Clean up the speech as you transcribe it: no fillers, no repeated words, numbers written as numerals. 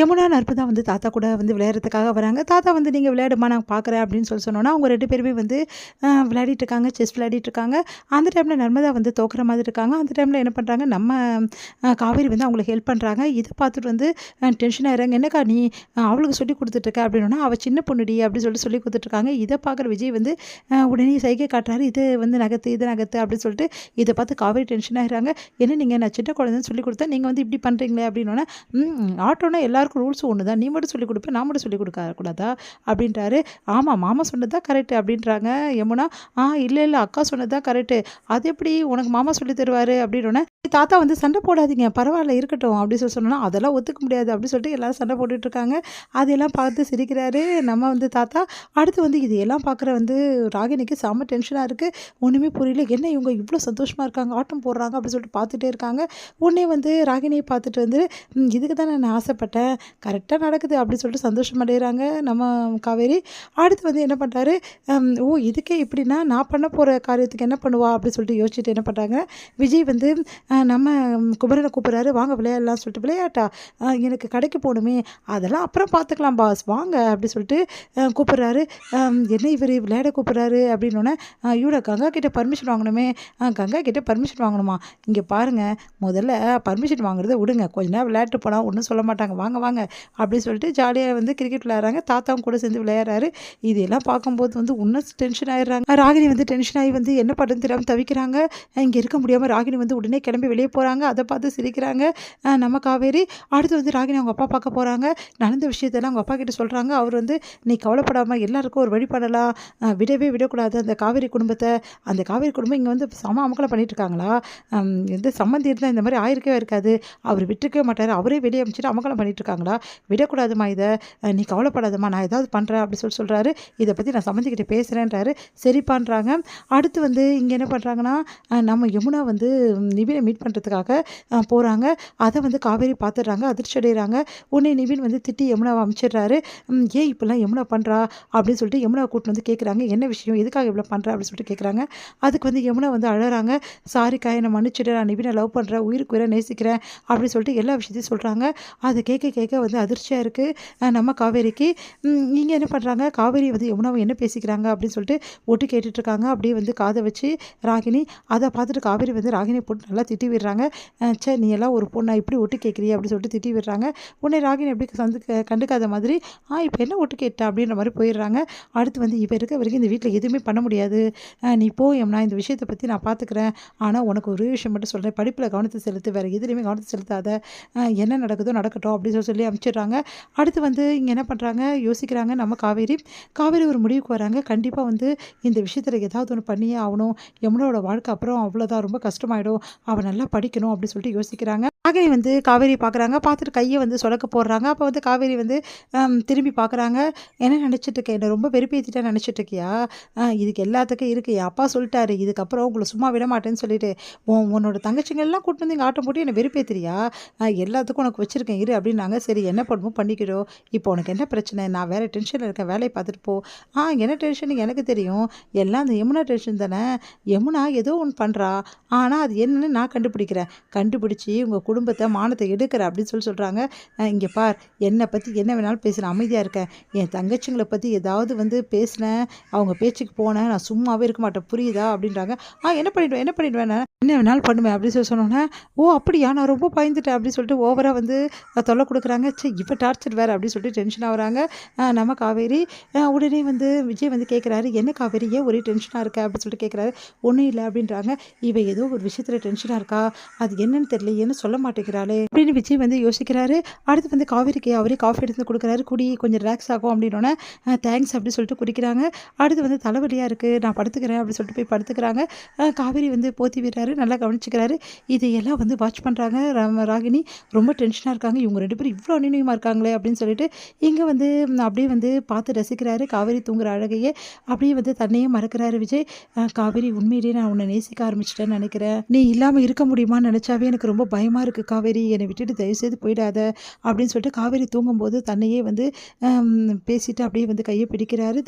யமுனா, நர்மதா வந்து தாத்தா கூட வந்து விளையாடுறதுக்காக வராங்க. தாத்தா வந்து "நீங்க விளையாடுமா நான் பார்க்குறேன்" அப்படின்னு சொன்னோனே, அவங்க 2 பேருமே வந்து விளையாடிட்டு இருக்காங்க. செஸ் விளையாடிட்டு இருக்காங்க. அந்த டைம்ல நர்மதா வந்து தோக்குற மாதிரி இருக்காங்க. அந்த டைம்ல என்ன பண்றாங்க, நம்ம காவேரி வந்து அவங்களுக்கு ஹெல்ப் பண்றாங்க. இத பார்த்துட்டு வந்து டென்ஷன் ஆயிடுறாங்க. "என்னக்கா நீ அவளுக்கு சொல்லிக் குடுத்துட்டுருக்க" அப்படின்னோனே, "அவ சின்ன பொண்ணுடி" அப்படின்னு சொல்லிக் குடுத்துட்டுருக்காங்க. இத பார்க்குற விஜய் வந்து உடனே சைகை காட்டுறாரு. "இது வந்து நகர்த்து, இது நகர்த்து" அப்படின்னு சொல்லிட்டு இத பார்த்து காவேரி டென்ஷன் ஆயிடுறாங்க. "என்ன நீங்க நான் சின்ன குழந்தைன்னு சொல்லிக் குடுத்தேன். நீங்க வந்து இப்படி பண்றீங்களே" அப்படின்னோனே, ஆட்டோன்னா எல்லாருக்கும் ரூல்ஸ் ஒண்ணு தான். நீ மட்டும் சொல்லிக் குடுப்ப, நான் மட்டும் சொல்லிக் குடுக்க கூடாதா?" அப்படின்றாரு. "ஆமா, மாமா சொன்னது தான் கரெக்ட்" அப்படின்றாங்க யமுனா. இல்ல, இல்ல அக்கா சொன்னது தான் கரெக்ட்டு. அது எப்படி உனக்கு மாமா சொல்லி தருவாரு?" அப்படின்னோனே, தாத்தா வந்து "சண்டை போடாதீங்க, பரவால்ல இருக்கட்டும்" அப்படி சொன்னோம்னா, "அதெல்லாம் ஒத்துக்க முடியாது" அப்படி சொல்லிட்டு எல்லாரும் சண்டை போட்டுட்டு இருக்காங்க. அதையெல்லாம் பார்த்து சிரிக்கிறாரு நம்ம வந்து தாத்தா. அடுத்து வந்து இதையெல்லாம் பார்க்குற வந்து ராகினிக்கு செம்ம டென்ஷனா இருக்கு. ஒண்ணுமே புரியல. என்ன இவங்க இவ்ளோ சந்தோஷமா இருக்காங்க, ஆட்டம் போடுறாங்க அப்படி சொல்லிட்டு பார்த்துட்டே இருக்காங்க. உடனே வந்து ராகினிய பார்த்துட்டு வந்து, இதுக்கு தானே நான் ஆசைப்பட்டேன். கரெக்ட்டா நடக்குது" அப்படின்னு சொல்லிட்டு சந்தோஷம் அடையறாங்க நம்ம காவேரி. அடுத்து வந்து என்ன பண்றாரு, "ஓ! இதுக்கே இப்படின்னா நான் பண்ண போற காரியத்துக்கு என்ன பண்ணுவா?" அப்படின்னு சொல்லிட்டு யோசிச்சுட்டு என்ன பண்றாங்க, விஜய் வந்து நம்ம குமரன கூப்பிடுறாரு, "வாங்க விளையாடலாம்னு" சொல்லிட்டு. "விளையாட்டா? எனக்கு கடைக்கு போணுமே." "அதெல்லாம் அப்புறம் பார்த்துக்கலாம் பாஸ் வாங்க" அப்படி சொல்லிட்டு கூப்பிடுறாரு. என்ன இவரு விளையாட கூப்பிடுறாரு அப்படின்னோனே, "ஐயோ! நான் கங்கா கிட்ட பர்மிஷன் வாங்கணுமே." கங்கா கிட்ட பர்மிஷன் வாங்கணுமா? இங்க பாருங்க, முதல்ல பர்மிஷன் வாங்குறத விடுங்க. கொஞ்ச நேரம் விளையாட்டு போனா ஒண்ணும் சொல்ல மாட்டாங்க. வாங்க வாங்க அப்படின்னு சொல்லிட்டு ஜாலியா வந்து கிரிக்கெட் விளையாடுறாங்க. தாத்தாவும் கூட சேர்ந்து விளையாடுறாரு. இதெல்லாம் பார்க்கும்போது வந்து இன்னும் டென்ஷன் ஆயிடுறாங்க. ராகினி வந்து டென்ஷன் ஆகி வந்து என்ன பண்ணுறதுன்னு தெரியாம தவிக்கிறாங்க. இங்க இருக்க முடியாம ராகினி வந்து உடனே கிளம்பி வெளியே போறாங்க. அத பார்த்து சிரிக்கிறாங்க நம்ம காவேரி. அடுத்து வந்து ராகினி அவங்க அப்பா பார்க்க போறாங்க. நடந்த விஷயத்தெல்லாம் அவங்க அப்பா கிட்ட சொல்றாங்க. அவர் வந்து, "நீ கவலைப்படாம எல்லாருக்கும் ஒரு வழி பண்ணலாம். விடவே விடக்கூடாது அந்த காவேரி குடும்பத்த. அந்த காவேரி குடும்பம் இங்க வந்து செம அமக்கலம் பண்ணிட்டு இருக்காங்களா? எந்த சம்மந்தி இருந்தா இந்த மாரி ஆயிருக்கவே இருக்காது. அவர் விட்டுருக்கவே மாட்டாரு. அவரே வெளிய அனுப்பிச்சுட்டு அமக்கலம் பண்ணிட்டு இருக்காங்களா? விடக்கூடாதும்மா இத. நீ கவலைப்படாதம்மா. நான் ஏதாவது பண்றேன்" அப்படி சொல்றாரு. இத பத்தி நான் சம்மந்தி கிட்ட பேசுறேன்றாரு. சரிப்பான்றாங்க. அடுத்து வந்து இங்க என்ன பண்றாங்கன்னா, நம்ம யமுனா வந்து நிவின மீட் பண்றதுக்காக போறாங்க. அத வந்து காவேரி பார்த்துடுறாங்க. அதிர்ச்சி அடையறாங்க. உடனே நிவின் வந்து திட்டி யமுனாவ அனுப்பிச்சிடுறாரு. "ஏன் இப்படிலாம் யமுனா பண்றா?" அப்படின்னு சொல்லிட்டு யமுனாவ கூட்டிட்டு வந்து கேட்குறாங்க. "என்ன விஷயம்? எதுக்காக இவ்வளோ பண்ற?" அப்படின்னு சொல்லிட்டு கேட்குறாங்க. அதுக்கு வந்து யமுனா வந்து அழறாங்க. "சாரிக்கா என்னை மன்னிச்சுடு. நான் நிவின லவ் பண்றேன். உயிருக்கு உயிரா நேசிக்கிறேன்" அப்படின்னு சொல்லிட்டு எல்லா விஷயத்தையும் சொல்றாங்க. அத கேட்க கேட்க வந்து அதிர்ச்சியா இருக்கு நம்ம காவேரிக்கு. இங்க என்ன பண்றாங்க, காவேரி வந்து யமுனாவ என்ன பேசிக்கிறாங்க அப்படின்னு சொல்லிட்டு ஒட்டு கேட்டுட்டு இருக்காங்க. அப்படியே வந்து காத வச்சு ராகினி. அத பார்த்துட்டு காவேரி வந்து ராகினிய போட்டு நல்லா திட்டி விடுறாங்க. "ச்சே! நீ எல்லாம் ஒரு பொண்ணா இப்படி ஒட்டு கேட்குறியே" அப்படின்னு சொல்லிட்டு திட்டி விடுறாங்க. உடனே ராகினி அப்படியே கண்டுக்காத மாதிரி, இப்ப என்ன ஒட்டு கேட்ட?" அப்படின்ற மாரி போயிடுறாங்க. அடுத்து வந்து, "இவ இருக்க வரைக்கும் இந்த வீட்ல எதுவுமே பண்ண முடியாது. நீ போ யமுனா, இந்த விஷயத்த பத்தி நான் பார்த்துக்கிறேன். ஆனா உனக்கு ஒரே விஷயம் மட்டும் சொல்றேன். படிப்புல கவனத்த செலுத்து. வேற எதுலயுமே கவனத்த செலுத்தாத. என்ன நடக்குதோ நடக்கட்டும்" அப்படின்னு சொல்லி அனுப்பிச்சிடுறாங்க. அடுத்து வந்து இங்க என்ன பண்றாங்க, யோசிக்கிறாங்க நம்ம காவேரி. காவேரி ஒரு முடிவுக்கு வராங்க. கண்டிப்பா வந்து இந்த விஷயத்துல ஏதாவது ஒண்ணு பண்ணியே ஆவணும். யமுனாவோட வாழ்க்கை அப்புறம் அவ்வளோதான் ரொம்ப கஷ்டமாயிடும். அவ நல்லா படிக்கணும் அப்படின்னு சொல்லிட்டு யோசிக்கிறாங்க. ராகினி வந்து காவேரிய பார்க்குறாங்க. பார்த்துட்டு கைய வந்து சொடக்க போடுறாங்க. அப்ப வந்து காவேரி வந்து திரும்பி பார்க்குறாங்க. "என்ன நினைச்சிட்டு இருக்க? என்ன ரொம்ப வெறுப்பேத்திட்டேன்னு நினைச்சிட்டு இருக்கியா? இதுக்கு எல்லாத்துக்கும் இருக்கு. என் அப்பா சொல்லிட்டாரு. இதுக்கப்புறம் உங்கள சும்மா விட மாட்டேன்னு சொல்லிட்டு. உன்னோட தங்கச்சிங்கள்லாம் கூட்டிட்டு வந்து இங்க ஆட்டம் போட்டு என்ன வெறுப்பேத்துறியா? எல்லாத்துக்கும் உனக்கு வச்சிருக்கேன் இரு" அப்படின்னாங்க. "சரி என்ன பண்ணுமோ பண்ணிக்கிடும். இப்போ உனக்கு என்ன பிரச்சனை? நான் வேற டென்ஷன்ல இருக்கேன். வேலைய பார்த்துட்டு போ." என்ன டென்ஷன் எனக்கு தெரியும். எல்லாம் அந்த யமுனா டென்ஷன் தானே. யமுனா ஏதோ ஒண்ணு பண்றா. ஆனா அது என்னன்னு நான் கண்டுபிடிக்கிறேன். கண்டுபிடிச்சு உங்க குடும்பத்த, மானத்த எடுக்கிறேன் அப்படின்னு சொல்றாங்க. இங்க பார், என்ன பத்தி என்ன வேணாலும் பேசு. நான் அமைதியா இருக்கேன். என் தங்கச்சிங்கள பத்தி ஏதாவது வந்து பேசினேன், அவங்க பேச்சுக்கு போனேன், நான் சும்மாவே இருக்க மாட்டேன். புரியுதா? அப்படின்றாங்க. என்ன பண்ணிடுவேன் நான்? என்ன வேணாலும் பண்ணுவேன்" அப்படின்னு சொன்னோனே, "ஓ! அப்படியா? நான் ரொம்ப பயந்துட்டேன்" அப்படின்னு சொல்லிட்டு ஓவரா வந்து தொல்ல குடுக்குறாங்க. ச்சே! இவ டார்ச்சர் வேற அப்படின்னு சொல்லிட்டு டென்ஷன் ஆகுறாங்க நம்ம காவேரி. உடனே வந்து விஜய் வந்து கேட்குறாரு, "என்ன காவேரி ஏன் ஒரே டென்ஷனா இருக்க?" அப்படின்னு சொல்லிட்டு கேட்குறாரு. "ஒண்ணும் இல்ல" அப்படின்றாங்க. "இவ ஏதோ ஒரு விஷயத்துல டென்ஷனா இருக்கா. அது என்னன்னு தெரியலையேன்னு சொல்ல மாட்டேங்கிறாளே" அப்படின்னு விஜய் வந்து யோசிக்கிறாரு. அடுத்து வந்து காவேரிக்கு அவரே காஃபி எடுத்து குடுக்குறாரு. "குடி கொஞ்சம் ரிலாக்ஸ் ஆகும்" அப்படின்னோனே, தேங்க்ஸ் அப்படின்னு சொல்லிட்டு குடிக்கிறாங்க. அடுத்து வந்து தலைவலியா இருக்கு, நான் படுத்துக்கிறேன் அப்படின்னு சொல்லிட்டு போய் படுத்துக்கிறாங்க. காவேரி வந்து போத்தி விடுறாரு, நல்லா கவனிச்சுக்கிறாரு. இதையெல்லாம் வந்து வாட்ச் பண்றாங்க ராகினி. ரொம்ப டென்ஷனா இருக்காங்க. இவங்க 2 பேரும் இவ்ளோ அந்யோன்யமா இருக்காங்களே அப்படின்னு சொல்லிட்டு, இங்க வந்து அப்படியே வந்து பார்த்து ரசிக்கிறாரு காவேரி தூங்குற அழகையே. அப்படியே வந்து தன்னையே மறக்கிறாரு விஜய். "காவேரி உண்மையிலேயே நான் உன்ன நேசிக்க ஆரம்பிச்சுட்டேன்னு நெனைக்கிறேன். நீ இல்லாம இருக்க முடியுமான்னு நெனச்சாவே எனக்கு ரொம்ப பயமா இருக்கு காவேரி. என்னை விட்டுட்டு தயவுசெய்து போயிடாத" அப்படின்னு சொல்லிட்டு காவேரி தூங்கும்போது தன்னையே வந்து பேசிட்டு அப்படியே வந்து கைய பிடிக்கிறாரு.